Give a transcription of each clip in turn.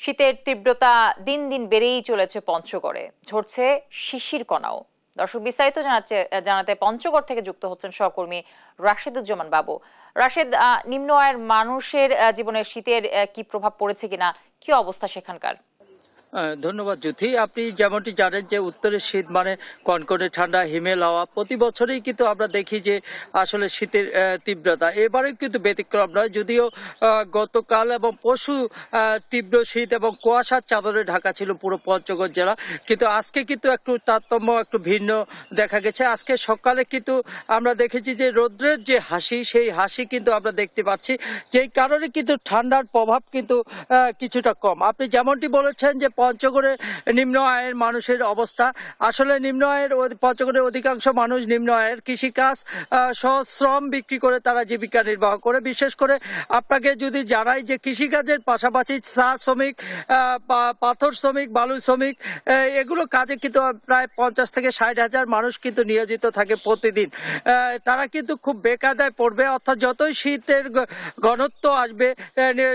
শীতের তীব্রতা দিন দিন বেড়েই চলেছে পঞ্চগড়ে, ঝরছে শিশির কণাও। দর্শক, বিস্তারিত জানাতে পঞ্চগড় থেকে যুক্ত হচ্ছেন সহকর্মী রাশেদুজ্জামান বাবু। রাশেদ, নিম্ন আয়ের মানুষের জীবনে শীতের কি প্রভাব পড়েছে কিনা, কি অবস্থা সেখানকার? ধন্যবাদ জ্যোতি। আপনি যেমনটি জানেন যে উত্তরের শীত মানে কনকনে ঠান্ডা, হিমেল হাওয়া। প্রতি বছরই কিন্তু আমরা দেখি যে আসলে শীতের তীব্রতা এবারে কিন্তু ব্যতিক্রম নয়। যদিও গতকাল এবং পরশু তীব্র শীত এবং কুয়াশার চাদরে ঢাকা ছিল পুরো পঞ্চগড় জেলা, কিন্তু আজকে কিন্তু একটু তারতম্য একটু ভিন্ন দেখা গেছে। আজকে সকালে কিন্তু আমরা দেখেছি যে রৌদ্রের যে হাসি, সেই হাসি কিন্তু আমরা দেখতে পাচ্ছি, যেই কারণে কিন্তু ঠান্ডার প্রভাব কিন্তু কিছুটা কম। আপনি যেমনটি বলেছেন যে পঞ্চগড়ে নিম্ন আয়ের মানুষের অবস্থা, আসলে নিম্ন আয়ের পঞ্চগড়ের অধিকাংশ মানুষ নিম্ন আয়ের, কৃষিকাজ সহ শ্রম বিক্রি করে তারা জীবিকা নির্বাহ করে। বিশেষ করে আপনাকে যদি জানাই যে কৃষিকাজের পাশাপাশি চা শ্রমিক, পাথর শ্রমিক, বালু শ্রমিক, এগুলো কাজে কিন্তু প্রায় 50 থেকে 60 হাজার মানুষ কিন্তু নিয়োজিত থাকে প্রতিদিন। তারা কিন্তু খুব বেকায়দায় পড়বে, অর্থাৎ যতই শীতের ঘনত্ব আসবে,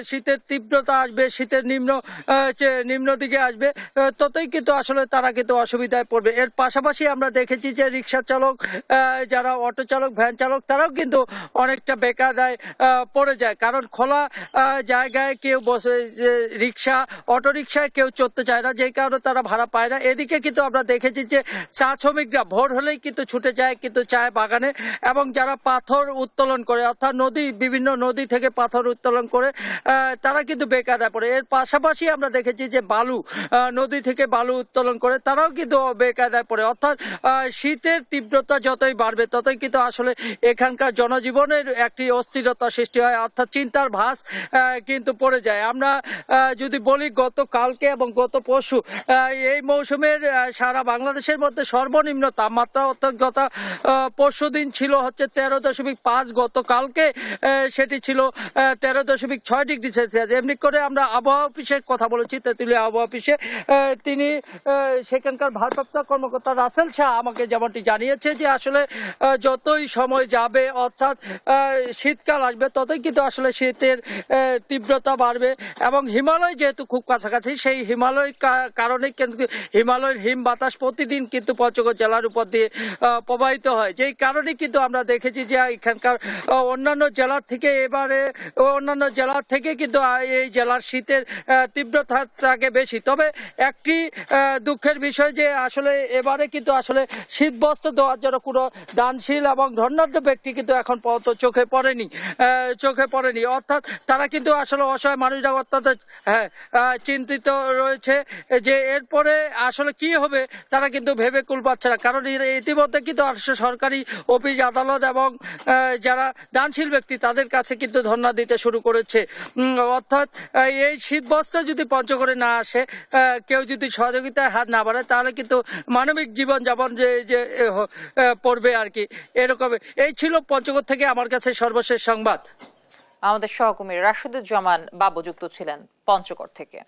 শীতের তীব্রতা আসবে, শীতের নিম্ন দিকে আসবে, ততই কিন্তু আসলে তারা কিন্তু অসুবিধায় পড়বে। এর পাশাপাশি আমরা দেখেছি যে রিক্সা চালক, যারা অটো চালক, ভ্যান চালক, তারাও কিন্তু অনেকটা বেকায়দায় পড়ে যায়। কারণ খোলা জায়গায় কেউ বসে, রিক্সা, অটো রিক্সায় কেউ চড়তে চায় না, যেই কারণে তারা ভাড়া পায় না। এদিকে কিন্তু আমরা দেখেছি যে চা শ্রমিকরা ভোর হলেই কিন্তু ছুটে যায় কিন্তু চায় বাগানে, এবং যারা পাথর উত্তোলন করে, অর্থাৎ বিভিন্ন নদী থেকে পাথর উত্তোলন করে, তারা কিন্তু বেকায়দায় পড়ে। এর পাশাপাশি আমরা দেখেছি যে বালু, নদী থেকে বালু উত্তোলন করে, তারাও কিন্তু বেকায়দায় পড়ে। অর্থাৎ শীতের তীব্রতা যতই বাড়বে ততই কিন্তু আসলে এখানকার জনজীবনের একটি অস্থিরতা সৃষ্টি হয়, অর্থাৎ চিন্তার ভাঁজ কিন্তু পড়ে যায়। আমরা যদি বলি গতকালকে এবং গত পরশু, এই মৌসুমের সারা বাংলাদেশের মধ্যে সর্বনিম্ন তাপমাত্রা, অর্থাৎ গত পরশু দিন ছিল হচ্ছে 13.5, গতকালকে সেটি ছিল 13.6 ডিগ্রি সেলসিয়াস। এমনি করে আমরা আবহাওয়া অফিসের কথা বলেছি, তেঁতুলিয়া আবহাওয়া অফিসে, তিনি সেখানকার ভারপ্রাপ্ত কর্মকর্তা রাসেল শাহ আমাকে যেমনটি জানিয়েছে যে আসলে যতই সময় যাবে, অর্থাৎ শীতকাল আসবে, ততই কিন্তু আসলে শীতের তীব্রতা বাড়বে। এবং হিমালয় যেহেতু খুব কাছাকাছি, সেই হিমালয় কারণে কিন্তু হিমালয়ের হিম বাতাস প্রতিদিন কিন্তু পঞ্চগড় জেলার উপর দিয়ে প্রবাহিত হয়, যেই কারণে কিন্তু আমরা দেখেছি যে এখানকার অন্যান্য জেলার থেকে কিন্তু এই জেলার শীতের তীব্রতা থাকে বেশি। তবে একটি দুঃখের বিষয় যে আসলে এবারে কিন্তু আসলে শীত বস্ত্র দেওয়ার জন্য কোনো দানশীল এবং ধনাঢ্য ব্যক্তি কিন্তু এখন পর্যন্ত চোখে পড়েনি। অর্থাৎ তারা কিন্তু আসলে অসহায় মানুষরা অত্যন্ত চিন্তিত রয়েছে যে এরপরে আসলে কি হবে, তারা কিন্তু ভেবে কুল পাচ্ছে না। কারণ ইতিমধ্যে কিন্তু সরকারি অফিস, আদালত এবং যারা দানশীল ব্যক্তি, তাদের কাছে কিন্তু ধর্ণা দিতে শুরু করেছে। অর্থাৎ এই শীত বস্ত্র যদি পঞ্চগড়ে না আসে, কেউ যদি সহযোগিতায় হাত না বাড়ায়, তাহলে কিন্তু মানবিক জীবনযাপন যে পড়বে আর কি, এরকম। এই ছিল পঞ্চগড় থেকে আমার কাছে সর্বশেষ সংবাদ। আমাদের সহকর্মী রাশেদুজ্জামান বাবু যুক্ত ছিলেন পঞ্চগড় থেকে।